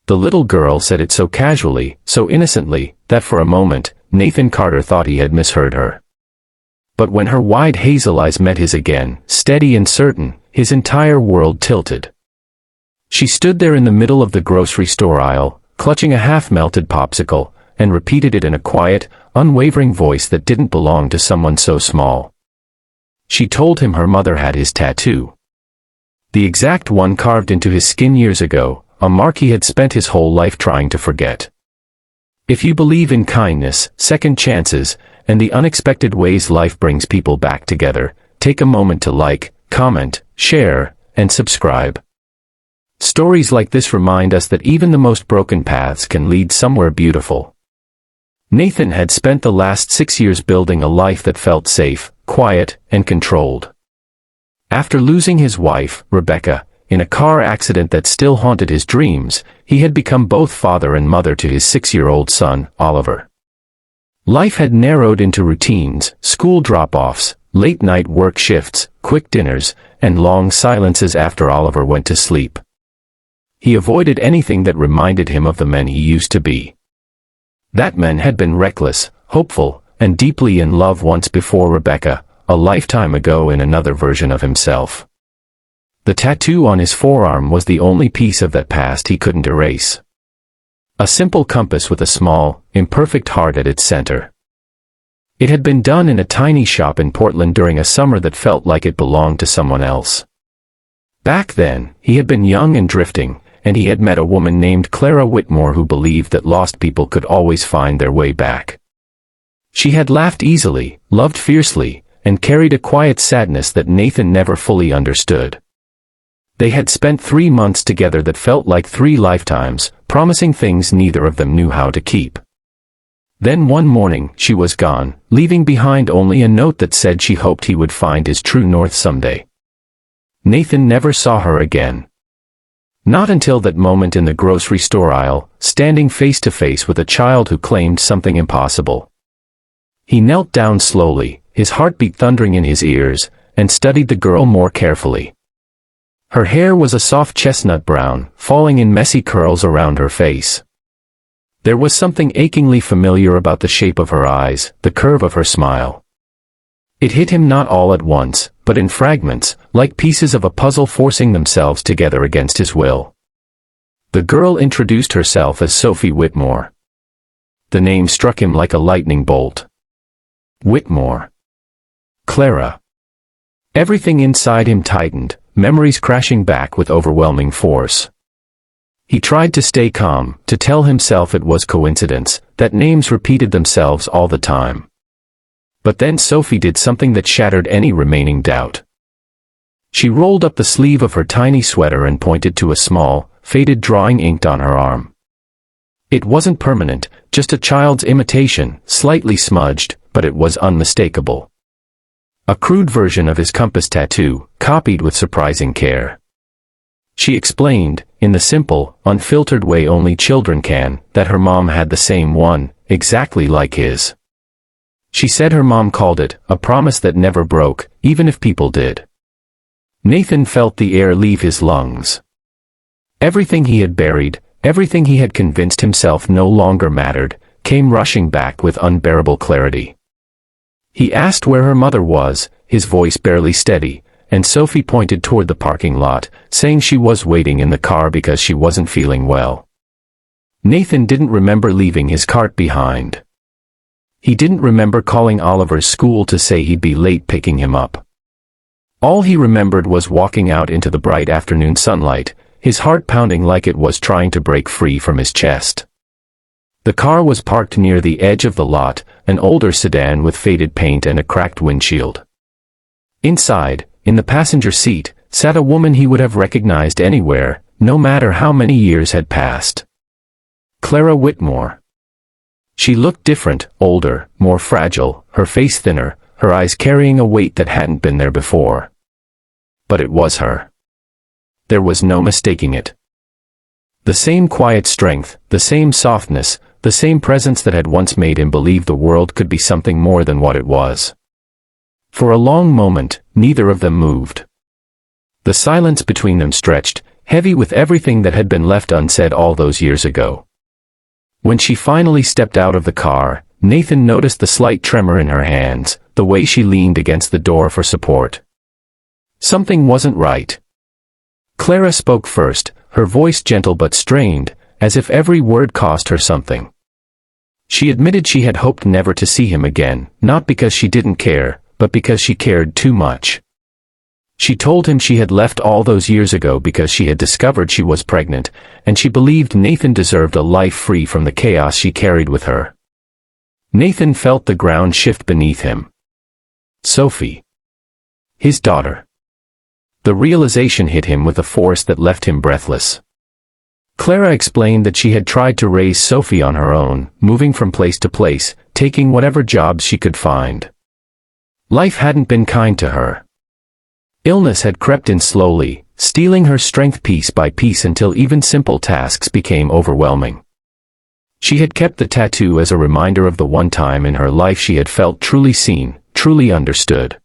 The little girl said it so casually, so innocently, that for a moment, Nathan Carter thought he had misheard her. But when her wide hazel eyes met his again, steady and certain, his entire world tilted. She stood there in the middle of the grocery store aisle, clutching a half-melted popsicle, and repeated it in a quiet, unwavering voice that didn't belong to someone so small. She told him her mother had his tattoo. The exact one carved into his skin years ago, a mark he had spent his whole life trying to forget. If you believe in kindness, second chances, and the unexpected ways life brings people back together, take a moment to like, comment, share, and subscribe. Stories like this remind us that even the most broken paths can lead somewhere beautiful. Nathan had spent the last 6 years building a life that felt safe, quiet, and controlled. After losing his wife, Rebecca, in a car accident that still haunted his dreams, he had become both father and mother to his 6-year-old son, Oliver. Life had narrowed into routines, school drop-offs, late-night work shifts, quick dinners, and long silences after Oliver went to sleep. He avoided anything that reminded him of the men he used to be. That man had been reckless, hopeful, and deeply in love once before Rebecca, a lifetime ago in another version of himself. The tattoo on his forearm was the only piece of that past he couldn't erase. A simple compass with a small, imperfect heart at its center. It had been done in a tiny shop in Portland during a summer that felt like it belonged to someone else. Back then, he had been young and drifting, and he had met a woman named Clara Whitmore who believed that lost people could always find their way back. She had laughed easily, loved fiercely, and carried a quiet sadness that Nathan never fully understood. They had spent 3 months together that felt like 3 lifetimes, promising things neither of them knew how to keep. Then one morning, she was gone, leaving behind only a note that said she hoped he would find his true north someday. Nathan never saw her again. Not until that moment in the grocery store aisle, standing face to face with a child who claimed something impossible. He knelt down slowly, his heartbeat thundering in his ears, and studied the girl more carefully. Her hair was a soft chestnut brown, falling in messy curls around her face. There was something achingly familiar about the shape of her eyes, the curve of her smile. It hit him not all at once, but in fragments, like pieces of a puzzle forcing themselves together against his will. The girl introduced herself as Sophie Whitmore. The name struck him like a lightning bolt. Whitmore. Clara. Everything inside him tightened, memories crashing back with overwhelming force. He tried to stay calm, to tell himself it was coincidence, that names repeated themselves all the time. But then Sophie did something that shattered any remaining doubt. She rolled up the sleeve of her tiny sweater and pointed to a small, faded drawing inked on her arm. It wasn't permanent, just a child's imitation, slightly smudged, but it was unmistakable. A crude version of his compass tattoo, copied with surprising care. She explained, in the simple, unfiltered way only children can, that her mom had the same one, exactly like his. She said her mom called it, a promise that never broke, even if people did. Nathan felt the air leave his lungs. Everything he had buried, everything he had convinced himself no longer mattered, came rushing back with unbearable clarity. He asked where her mother was, his voice barely steady, and Sophie pointed toward the parking lot, saying she was waiting in the car because she wasn't feeling well. Nathan didn't remember leaving his cart behind. He didn't remember calling Oliver's school to say he'd be late picking him up. All he remembered was walking out into the bright afternoon sunlight, his heart pounding like it was trying to break free from his chest. The car was parked near the edge of the lot, an older sedan with faded paint and a cracked windshield. Inside, in the passenger seat, sat a woman he would have recognized anywhere, no matter how many years had passed. Clara Whitmore. She looked different, older, more fragile, her face thinner, her eyes carrying a weight that hadn't been there before. But it was her. There was no mistaking it. The same quiet strength, the same softness, the same presence that had once made him believe the world could be something more than what it was. For a long moment, neither of them moved. The silence between them stretched, heavy with everything that had been left unsaid all those years ago. When she finally stepped out of the car, Nathan noticed the slight tremor in her hands, the way she leaned against the door for support. Something wasn't right. Clara spoke first, her voice gentle but strained, as if every word cost her something. She admitted she had hoped never to see him again, not because she didn't care, but because she cared too much. She told him she had left all those years ago because she had discovered she was pregnant, and she believed Nathan deserved a life free from the chaos she carried with her. Nathan felt the ground shift beneath him. Sophie. His daughter. The realization hit him with a force that left him breathless. Clara explained that she had tried to raise Sophie on her own, moving from place to place, taking whatever jobs she could find. Life hadn't been kind to her. Illness had crept in slowly, stealing her strength piece by piece until even simple tasks became overwhelming. She had kept the tattoo as a reminder of the one time in her life she had felt truly seen, truly understood.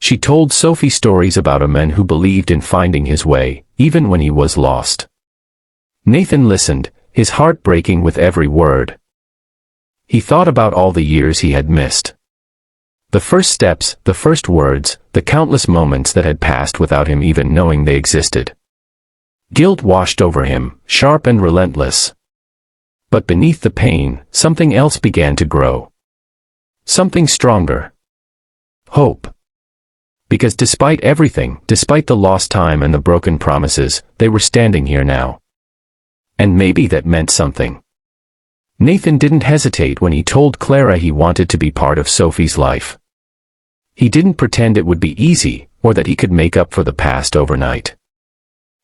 She told Sophie stories about a man who believed in finding his way, even when he was lost. Nathan listened, his heart breaking with every word. He thought about all the years he had missed. The first steps, the first words, the countless moments that had passed without him even knowing they existed. Guilt washed over him, sharp and relentless. But beneath the pain, something else began to grow. Something stronger. Hope. Because despite everything, despite the lost time and the broken promises, they were standing here now. And maybe that meant something. Nathan didn't hesitate when he told Clara he wanted to be part of Sophie's life. He didn't pretend it would be easy, or that he could make up for the past overnight.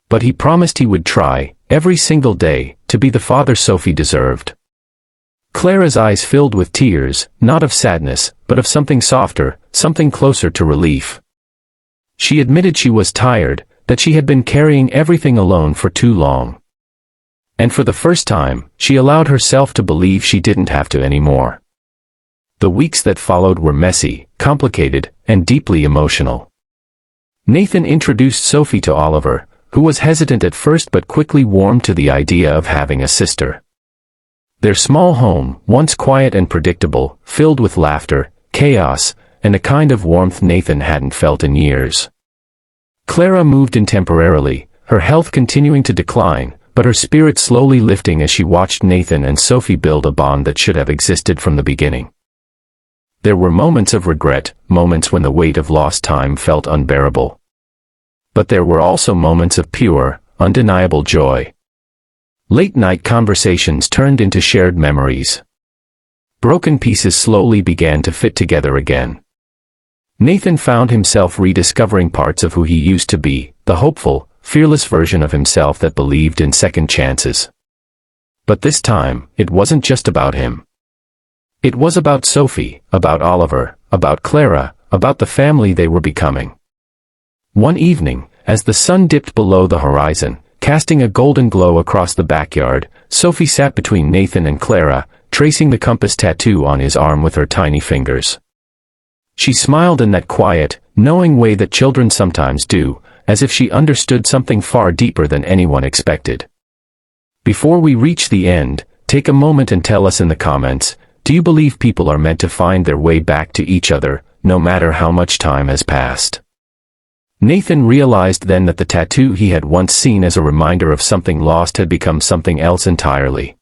But he promised he would try, every single day, to be the father Sophie deserved. Clara's eyes filled with tears, not of sadness, but of something softer, something closer to relief. She admitted she was tired, that she had been carrying everything alone for too long. And for the first time, she allowed herself to believe she didn't have to anymore. The weeks that followed were messy, complicated, and deeply emotional. Nathan introduced Sophie to Oliver, who was hesitant at first but quickly warmed to the idea of having a sister. Their small home, once quiet and predictable, filled with laughter, chaos, and a kind of warmth Nathan hadn't felt in years. Clara moved in temporarily, her health continuing to decline, but her spirit slowly lifting as she watched Nathan and Sophie build a bond that should have existed from the beginning. There were moments of regret, moments when the weight of lost time felt unbearable. But there were also moments of pure, undeniable joy. Late-night conversations turned into shared memories. Broken pieces slowly began to fit together again. Nathan found himself rediscovering parts of who he used to be, the hopeful, fearless version of himself that believed in second chances. But this time, it wasn't just about him. It was about Sophie, about Oliver, about Clara, about the family they were becoming. One evening, as the sun dipped below the horizon, casting a golden glow across the backyard, Sophie sat between Nathan and Clara, tracing the compass tattoo on his arm with her tiny fingers. She smiled in that quiet, knowing way that children sometimes do, as if she understood something far deeper than anyone expected. Before we reach the end, take a moment and tell us in the comments, do you believe people are meant to find their way back to each other, no matter how much time has passed? Nathan realized then that the tattoo he had once seen as a reminder of something lost had become something else entirely.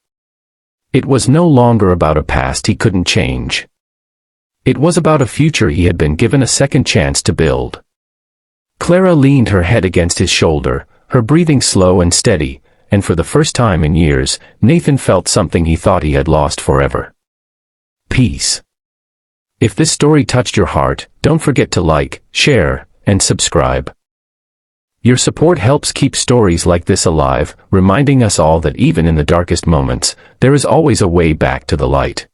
It was no longer about a past he couldn't change. It was about a future he had been given a second chance to build. Clara leaned her head against his shoulder, her breathing slow and steady, and for the first time in years, Nathan felt something he thought he had lost forever. Peace. If this story touched your heart, don't forget to like, share, and subscribe. Your support helps keep stories like this alive, reminding us all that even in the darkest moments, there is always a way back to the light.